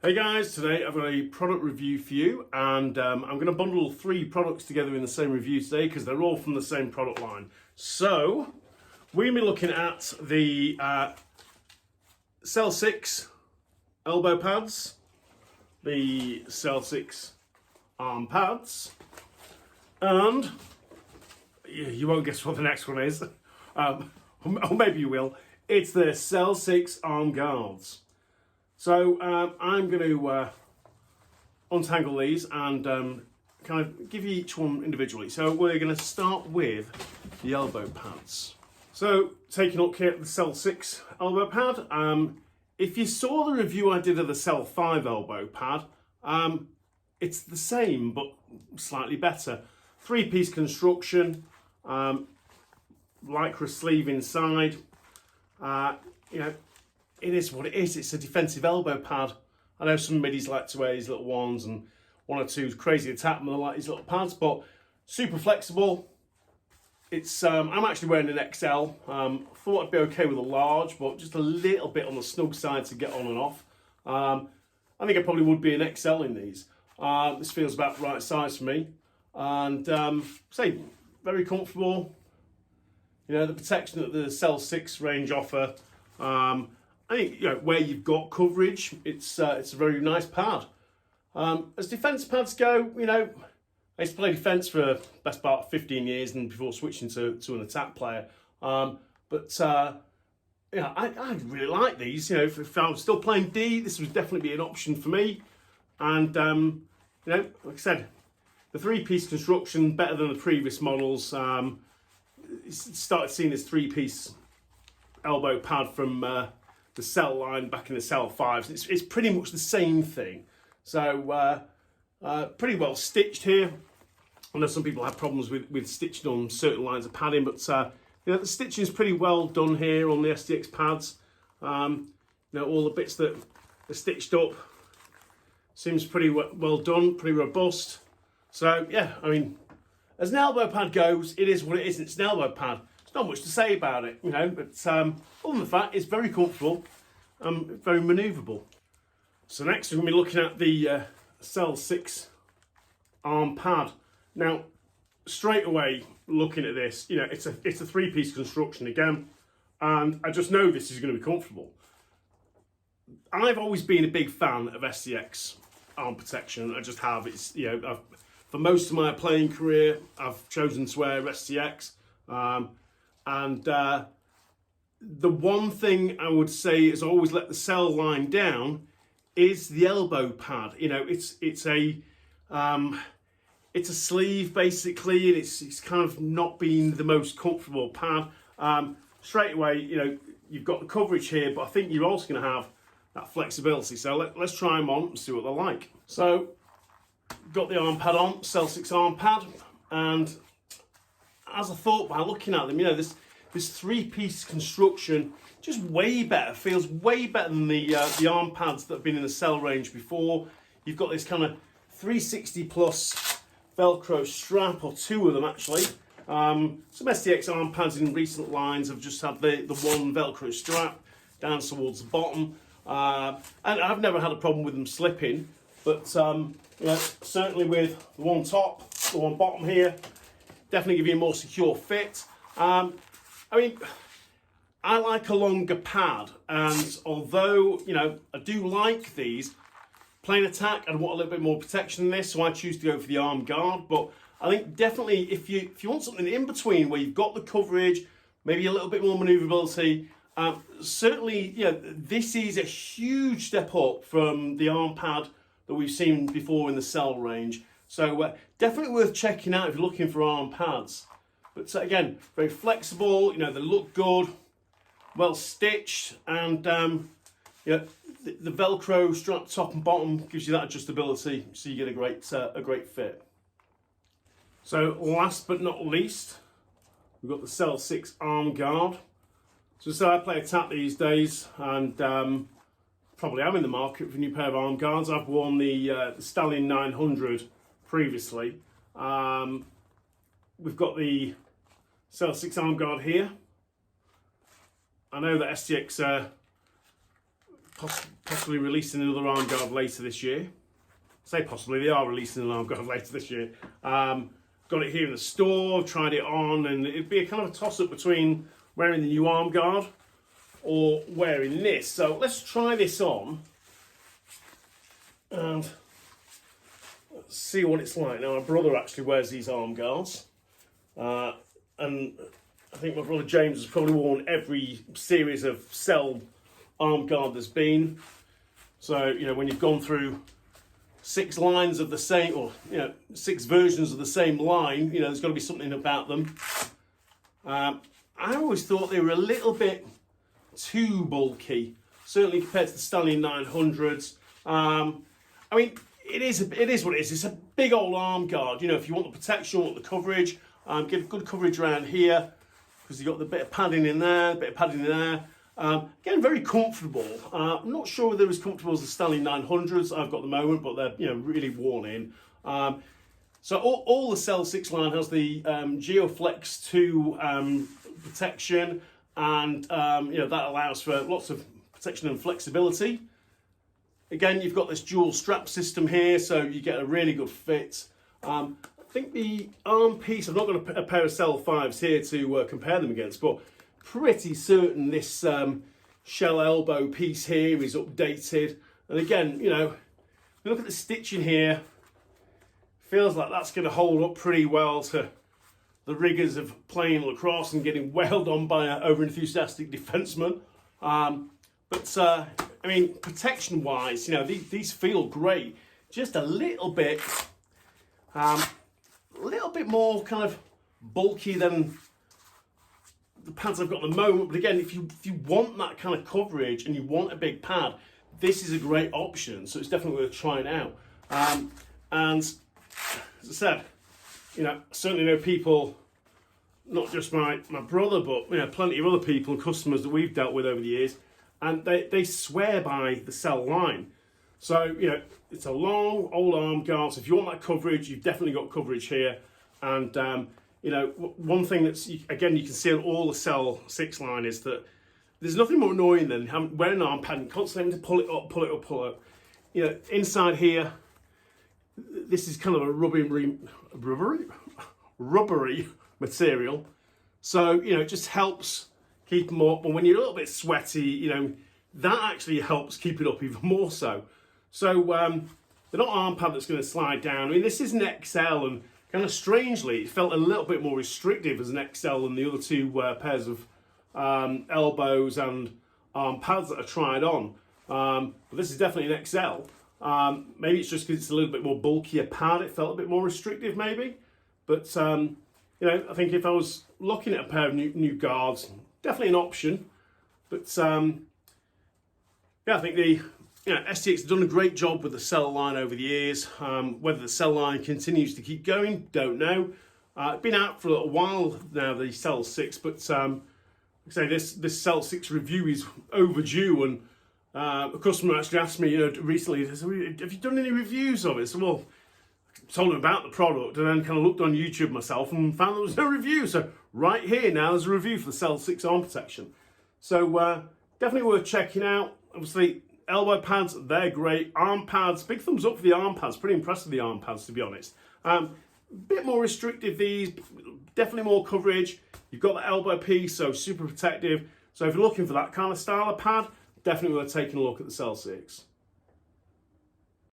Hey guys, today I've got a product review for you, and I'm going to bundle 3 products together in the same review today because they're all from the same product line. So we're going to be looking at the Cell 6 elbow pads, the Cell 6 arm pads, and you won't guess what the next one is, or maybe you will. It's the Cell 6 arm guards. So I'm going to untangle these and kind of give you each one individually. So we're going to start with the elbow pads. So taking a look here at the Cell 6 elbow pad, if you saw the review I did of the Cell 5 elbow pad, it's the same but slightly better. 3-piece construction, Lycra sleeve inside, it is what it is. It's a defensive elbow pad. I know some middies like to wear these little ones, and 1 or 2's crazy attack them, like these little pads, but super flexible. It's I'm actually wearing an XL. Thought I'd be okay with a large, but just a little bit on the snug side to get on and off. I think I probably would be an XL in these. This feels about the right size for me, and say very comfortable. You know, the protection that the Cell 6 range offer. I think where you've got coverage, it's a very nice pad. As defence pads go, I used to play defence for the best part of 15 years, and before switching to an attack player. I really like these. If I was still playing D, this would definitely be an option for me. And like I said, the 3-piece construction better than the previous models. Started seeing this 3-piece elbow pad from the Cell line back in the Cell 5s. It's pretty much the same thing. So pretty well stitched here. I know some people have problems with stitching on certain lines of padding, but the stitching is pretty well done here on the STX pads. All the bits that are stitched up seems pretty well done, pretty robust. So yeah, I mean, as an elbow pad goes, it is what it is. It's an elbow pad. Not much to say about it, but other than the fact, it's very comfortable, very manoeuvrable. So next we're going to be looking at the Cell 6 arm pad. Now, straight away looking at this, it's a 3-piece construction again, and I just know this is going to be comfortable. I've always been a big fan of STX arm protection. I just have. It's for most of my playing career, I've chosen to wear STX. And the one thing I would say is always let the Cell line down is the elbow pad. It's a sleeve basically, and it's kind of not been the most comfortable pad. Straight away, you've got the coverage here, but I think you're also going to have that flexibility. So let's try them on and see what they're like. So got the arm pad on, Cell 6 arm pad, and as I thought by looking at them, this 3-piece construction just way better, feels way better than the arm pads that have been in the Cell range before. You've got this kind of 360 plus Velcro strap, or 2 of them actually. Some STX arm pads in recent lines have just had the one Velcro strap down towards the bottom, and I've never had a problem with them slipping, but certainly with the one top, the one bottom here, definitely give you a more secure fit. I like a longer pad, and although, I do like these, playing attack, I'd want a little bit more protection than this, so I choose to go for the arm guard. But I think definitely if you want something in between where you've got the coverage, maybe a little bit more manoeuvrability, certainly, this is a huge step up from the arm pad that we've seen before in the Cell range. So definitely worth checking out if you're looking for arm pads. But again, very flexible, they look good, well stitched, and the Velcro strap top and bottom gives you that adjustability, so you get a great fit. So last but not least, we've got the Cell 6 arm guard. So I play attack these days, and probably am in the market for a new pair of arm guards. I've worn the Stallion 900 previously. We've got the Cell 6 arm guard here. I know that STX possibly releasing another arm guard later this year. I say possibly, they are releasing an arm guard later this year. Got it here in the store, tried it on, and it'd be a kind of a toss-up between wearing the new arm guard or wearing this. So let's try this on and let's see what it's like. Now, my brother actually wears these arm guards, and I think my brother James has probably worn every series of cell arm guard there's been. So, you know, when you've gone through 6 lines of the same, or, you know, 6 versions of the same line, you know, there's got to be something about them. I always thought they were a little bit too bulky, certainly compared to the Stanley 900s. I mean, it is what it is. It's a big old arm guard. You know, if you want the protection, you want the coverage, give good coverage around here, because you've got the bit of padding in there, again, very comfortable. I'm not sure whether they're as comfortable as the Stanley 900s I've got at the moment, but they're, you know, really worn in. So all the Cell 6 line has the GeoFlex 2 protection, and you know, that allows for lots of protection and flexibility. Again, you've got this dual strap system here, so you get a really good fit. I think the arm piece, I've not got a pair of Cell 5s here to compare them against, but pretty certain this shell elbow piece here is updated. And again, you know, look at the stitching here. Feels like that's going to hold up pretty well to the rigours of playing lacrosse and getting wailed on by an over-enthusiastic defenseman. I mean, protection-wise, you know, these feel great. Just a little bit more kind of bulky than the pads I've got at the moment. But again, if you want that kind of coverage and you want a big pad, this is a great option. So it's definitely worth trying out. And as I said, you know, I certainly know people, not just my brother, but, you know, plenty of other people and customers that we've dealt with over the years, and they swear by the Cell line. So, you know, it's a long old arm guard. So if you want that coverage, you've definitely got coverage here. And you know, one thing that's, again, you can see on all the Cell 6 line is that there's nothing more annoying than wearing an arm pad and constantly having to pull it up, pull it up, pull it up. You know, inside here, this is kind of a rubbery material. So, you know, it just helps keep them up. And when you're a little bit sweaty, you know, that actually helps keep it up even more so. So they're not arm pad that's going to slide down. I mean, this is an XL, and kind of strangely, it felt a little bit more restrictive as an XL than the other 2 pairs of elbows and arm pads that I tried on. But this is definitely an XL. Maybe it's just because it's a little bit more bulkier pad, it felt a bit more restrictive maybe. But, you know, I think if I was looking at a pair of new guards, definitely an option. But, yeah, I think STX have done a great job with the Cell line over the years. Whether the Cell line continues to keep going, don't know. It's been out for a little while now, the Cell 6, but like I say, this Cell 6 review is overdue, and a customer actually asked me, you know, recently, have you done any reviews of it? So, well, I told him about the product, and then kind of looked on YouTube myself and found there was no review. So right here now, there's a review for the Cell 6 arm protection. So definitely worth checking out. Obviously, elbow pads, they're great. Arm pads, big thumbs up for the arm pads. Pretty impressed with the arm pads, to be honest. Bit more restrictive, these, definitely more coverage. You've got the elbow piece, so super protective. So if you're looking for that kind of style of pad, definitely worth taking a look at the Cell 6.